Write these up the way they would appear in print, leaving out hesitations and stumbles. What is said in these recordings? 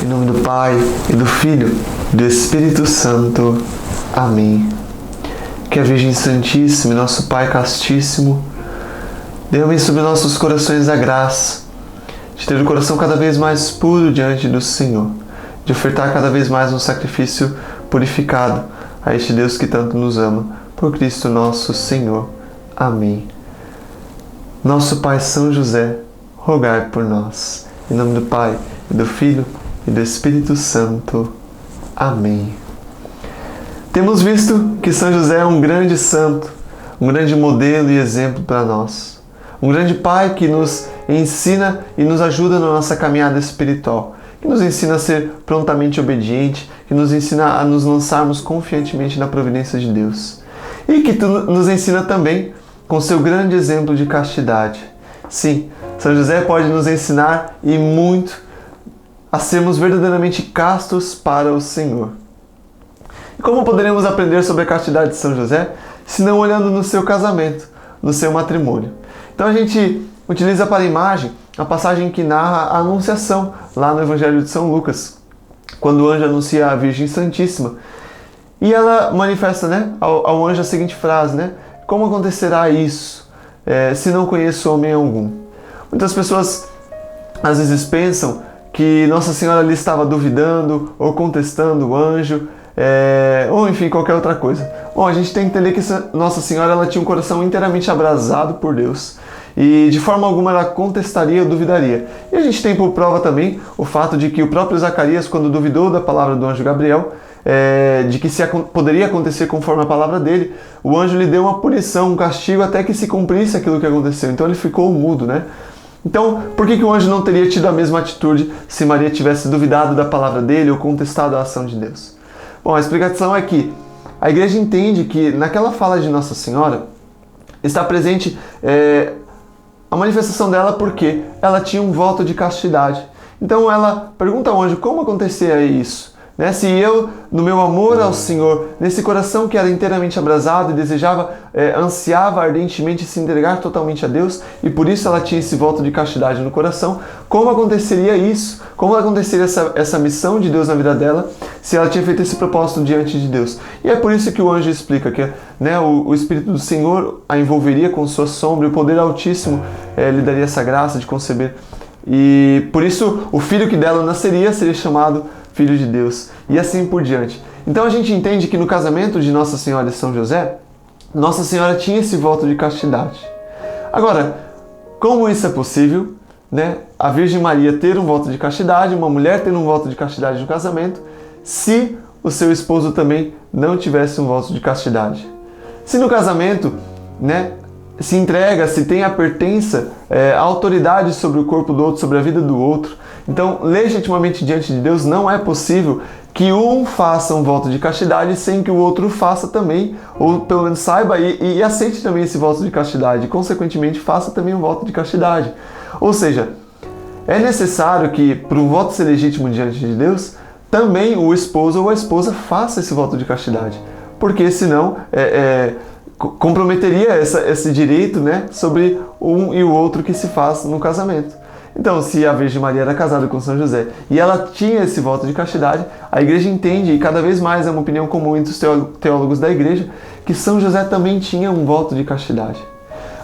Em nome do Pai, e do Filho, e do Espírito Santo. Amém. Que a Virgem Santíssima e nosso Pai Castíssimo derrame sobre nossos corações a graça de ter o coração cada vez mais puro diante do Senhor, de ofertar cada vez mais um sacrifício purificado a este Deus que tanto nos ama, por Cristo nosso Senhor. Amém. Nosso Pai São José, rogai por nós. Em nome do Pai, e do Filho, e do Espírito Santo. Amém. Temos visto que São José é um grande santo, um grande modelo e exemplo para nós. Um grande pai que nos ensina e nos ajuda na nossa caminhada espiritual, que nos ensina a ser prontamente obediente, que nos ensina a nos lançarmos confiantemente na providência de Deus. E que nos ensina também com seu grande exemplo de castidade. Sim, São José pode nos ensinar e muito a sermos verdadeiramente castos para o Senhor. E como poderemos aprender sobre a castidade de São José, se não olhando no seu casamento, no seu matrimônio? Então a gente utiliza para a imagem a passagem que narra a Anunciação, lá no Evangelho de São Lucas, quando o anjo anuncia a Virgem Santíssima. E ela manifesta, ao anjo a seguinte frase, como acontecerá isso, se não conheço homem algum? Muitas pessoas às vezes pensam que Nossa Senhora ali estava duvidando ou contestando o anjo, ou enfim, qualquer outra coisa. Bom, a gente tem que entender que Nossa Senhora ela tinha um coração inteiramente abrasado por Deus e de forma alguma ela contestaria ou duvidaria. E a gente tem por prova também o fato de que o próprio Zacarias, quando duvidou da palavra do anjo Gabriel, de que poderia acontecer conforme a palavra dele, o anjo lhe deu uma punição, um castigo até que se cumprisse aquilo que aconteceu. Então ele ficou mudo, Então, por que o anjo não teria tido a mesma atitude se Maria tivesse duvidado da palavra dele ou contestado a ação de Deus? Bom, a explicação é que a Igreja entende que naquela fala de Nossa Senhora está presente a manifestação dela porque ela tinha um voto de castidade. Então ela pergunta ao anjo como acontecia isso. Se eu, no meu amor ao Senhor, nesse coração que era inteiramente abrasado e desejava, ansiava ardentemente se entregar totalmente a Deus, e por isso ela tinha esse voto de castidade no coração, como aconteceria isso? Como aconteceria essa missão de Deus na vida dela, se ela tinha feito esse propósito diante de Deus? E é por isso que o anjo explica que o Espírito do Senhor a envolveria com sua sombra, e o poder Altíssimo lhe daria essa graça de conceber. E por isso o filho que dela nasceria seria chamado Filho de Deus, e assim por diante. Então a gente entende que no casamento de Nossa Senhora e São José, Nossa Senhora tinha esse voto de castidade. Agora, como isso é possível, a Virgem Maria ter um voto de castidade, uma mulher ter um voto de castidade no casamento, se o seu esposo também não tivesse um voto de castidade? Se no casamento, se entrega, se tem a pertença, a autoridade sobre o corpo do outro, sobre a vida do outro, então, legitimamente diante de Deus, não é possível que um faça um voto de castidade sem que o outro faça também, ou pelo menos saiba e aceite também esse voto de castidade, e consequentemente faça também um voto de castidade. Ou seja, é necessário que, para um voto ser legítimo diante de Deus, também o esposo ou a esposa faça esse voto de castidade, porque senão comprometeria esse direito sobre um e o outro que se faz no casamento. Então, se a Virgem Maria era casada com São José e ela tinha esse voto de castidade, a Igreja entende, e cada vez mais é uma opinião comum entre os teólogos da Igreja, que São José também tinha um voto de castidade.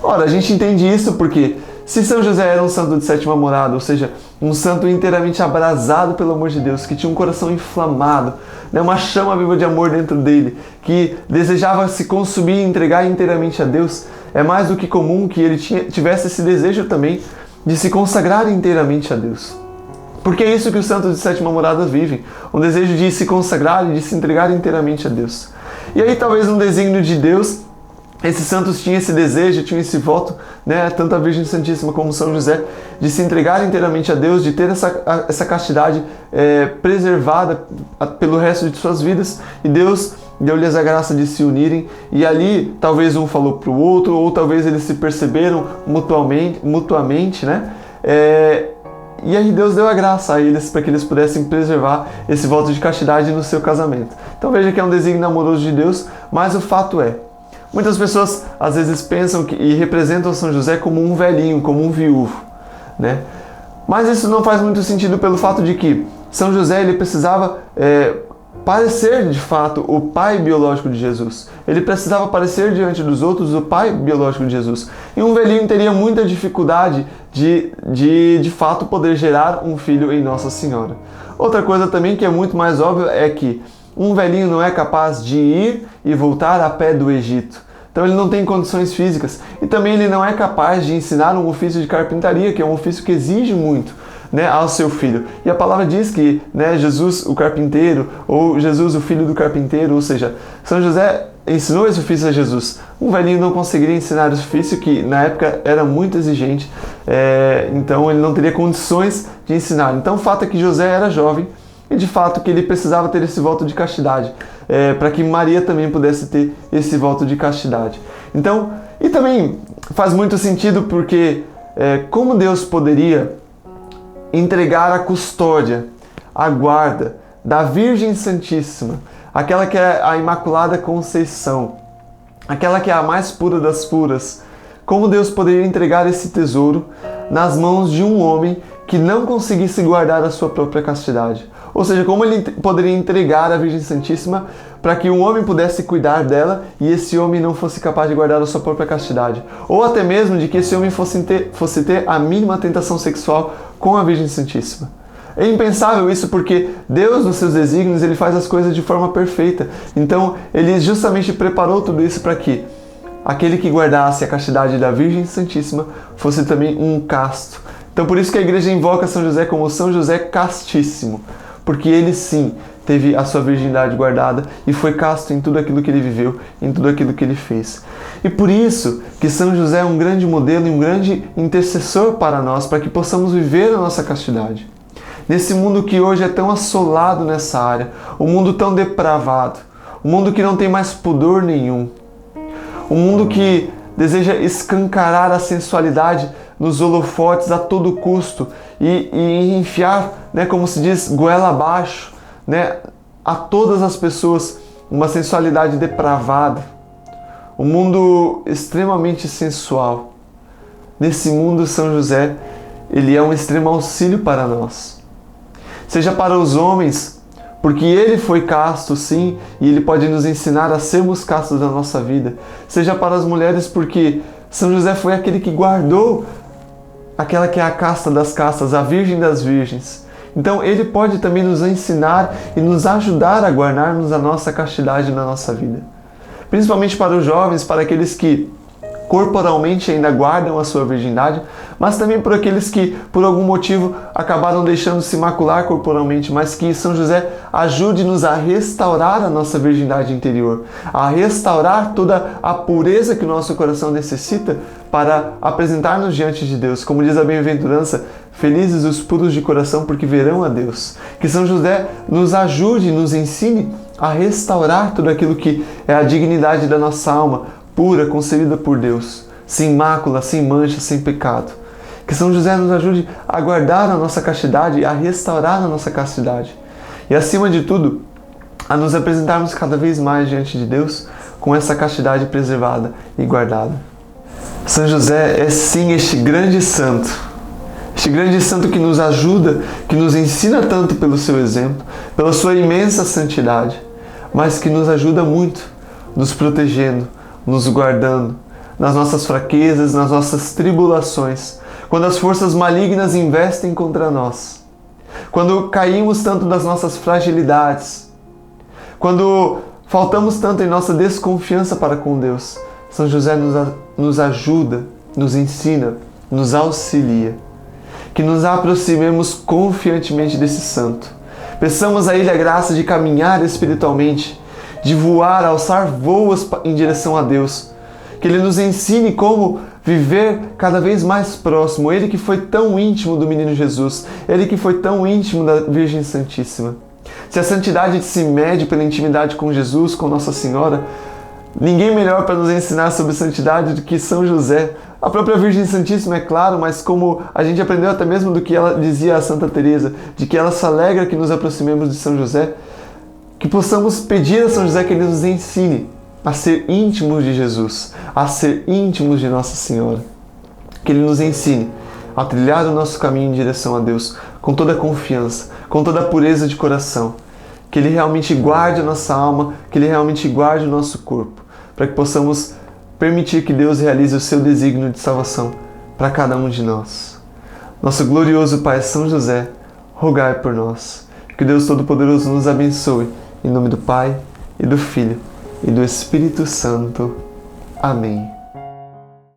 Ora, a gente entende isso porque se São José era um santo de sétima morada, ou seja, um santo inteiramente abrasado pelo amor de Deus, que tinha um coração inflamado, uma chama viva de amor dentro dele, que desejava se consumir e entregar inteiramente a Deus, é mais do que comum que ele tivesse esse desejo também de se consagrar inteiramente a Deus. Porque é isso que os santos de sétima morada vivem, um desejo de se consagrar e de se entregar inteiramente a Deus. E aí talvez no desígnio de Deus, esses santos tinham esse desejo, tinham esse voto, tanto a Virgem Santíssima como São José, de se entregar inteiramente a Deus, de ter essa castidade preservada pelo resto de suas vidas, e Deus deu-lhes a graça de se unirem, e ali talvez um falou para o outro, ou talvez eles se perceberam mutuamente, e aí Deus deu a graça a eles para que eles pudessem preservar esse voto de castidade no seu casamento. Então veja que é um desígnio amoroso de Deus, mas o fato é, muitas pessoas às vezes pensam e representam São José como um velhinho, como um viúvo, Mas isso não faz muito sentido pelo fato de que São José ele precisava parecer de fato o pai biológico de Jesus. Ele precisava parecer diante dos outros o pai biológico de Jesus. E um velhinho teria muita dificuldade de fato poder gerar um filho em Nossa Senhora. Outra coisa também que é muito mais óbvia é que um velhinho não é capaz de ir e voltar a pé do Egito. Então ele não tem condições físicas. E também ele não é capaz de ensinar um ofício de carpintaria, que é um ofício que exige muito, né, ao seu filho. E a palavra diz que, né, Jesus o carpinteiro, ou Jesus o filho do carpinteiro, ou seja, São José ensinou esse ofício a Jesus. Um velhinho não conseguiria ensinar esse ofício, que na época era muito exigente, então ele não teria condições de ensinar. Então o fato é que José era jovem e de fato que ele precisava ter esse voto de castidade, para que Maria também pudesse ter esse voto de castidade. Então, e também faz muito sentido porque como Deus poderia entregar a custódia, a guarda da Virgem Santíssima, aquela que é a Imaculada Conceição, aquela que é a mais pura das puras, como Deus poderia entregar esse tesouro nas mãos de um homem que não conseguisse guardar a sua própria castidade? Ou seja, como ele poderia entregar a Virgem Santíssima para que um homem pudesse cuidar dela e esse homem não fosse capaz de guardar a sua própria castidade? Ou até mesmo de que esse homem fosse ter a mínima tentação sexual com a Virgem Santíssima. É impensável isso porque Deus, nos seus desígnios, ele faz as coisas de forma perfeita. Então, ele justamente preparou tudo isso para que aquele que guardasse a castidade da Virgem Santíssima fosse também um casto. Então, por isso que a igreja invoca São José como São José Castíssimo, porque ele sim teve a sua virgindade guardada e foi casto em tudo aquilo que ele viveu, em tudo aquilo que ele fez. E por isso que São José é um grande modelo e um grande intercessor para nós, para que possamos viver a nossa castidade. Nesse mundo que hoje é tão assolado nessa área, um mundo tão depravado, um mundo que não tem mais pudor nenhum, um mundo que deseja escancarar a sensualidade nos holofotes a todo custo e enfiar, né, como se diz, goela abaixo, né, a todas as pessoas uma sensualidade depravada, um mundo extremamente sensual. Nesse mundo, São José, ele é um extremo auxílio para nós. Seja para os homens, porque ele foi casto, sim, e ele pode nos ensinar a sermos castos na nossa vida. Seja para as mulheres, porque São José foi aquele que guardou aquela que é a casta das castas, a Virgem das Virgens. Então ele pode também nos ensinar e nos ajudar a guardarmos a nossa castidade na nossa vida. Principalmente para os jovens, para aqueles que corporalmente ainda guardam a sua virgindade, mas também por aqueles que por algum motivo acabaram deixando se macular corporalmente, mas que São José ajude-nos a restaurar a nossa virgindade interior, a restaurar toda a pureza que o nosso coração necessita para apresentar-nos diante de Deus. Como diz a bem-aventurança, felizes os puros de coração, porque verão a Deus. Que São José nos ajude, nos ensine a restaurar tudo aquilo que é a dignidade da nossa alma, pura, concebida por Deus, sem mácula, sem mancha, sem pecado. Que São José nos ajude a guardar a nossa castidade, a restaurar a nossa castidade. E acima de tudo, a nos apresentarmos cada vez mais diante de Deus com essa castidade preservada e guardada. São José é sim este grande santo que nos ajuda, que nos ensina tanto pelo seu exemplo, pela sua imensa santidade, mas que nos ajuda muito, nos protegendo, nos guardando nas nossas fraquezas, nas nossas tribulações, quando as forças malignas investem contra nós, quando caímos tanto das nossas fragilidades, quando faltamos tanto em nossa desconfiança para com Deus. São José nos ajuda, nos ensina, nos auxilia. Que nos aproximemos confiantemente desse santo. Peçamos a Ele a graça de caminhar espiritualmente, de voar, alçar voos em direção a Deus. Que Ele nos ensine como viver cada vez mais próximo. Ele que foi tão íntimo do menino Jesus. Ele que foi tão íntimo da Virgem Santíssima. Se a santidade se mede pela intimidade com Jesus, com Nossa Senhora, ninguém melhor para nos ensinar sobre santidade do que São José. A própria Virgem Santíssima, é claro, mas como a gente aprendeu até mesmo do que ela dizia a Santa Teresa, de que ela se alegra que nos aproximemos de São José, que possamos pedir a São José que Ele nos ensine a ser íntimos de Jesus, a ser íntimos de Nossa Senhora. Que Ele nos ensine a trilhar o nosso caminho em direção a Deus com toda a confiança, com toda a pureza de coração. Que Ele realmente guarde a nossa alma, que Ele realmente guarde o nosso corpo, para que possamos permitir que Deus realize o seu desígnio de salvação para cada um de nós. Nosso glorioso Pai São José, rogai por nós. Que Deus Todo-Poderoso nos abençoe. Em nome do Pai, e do Filho, e do Espírito Santo. Amém.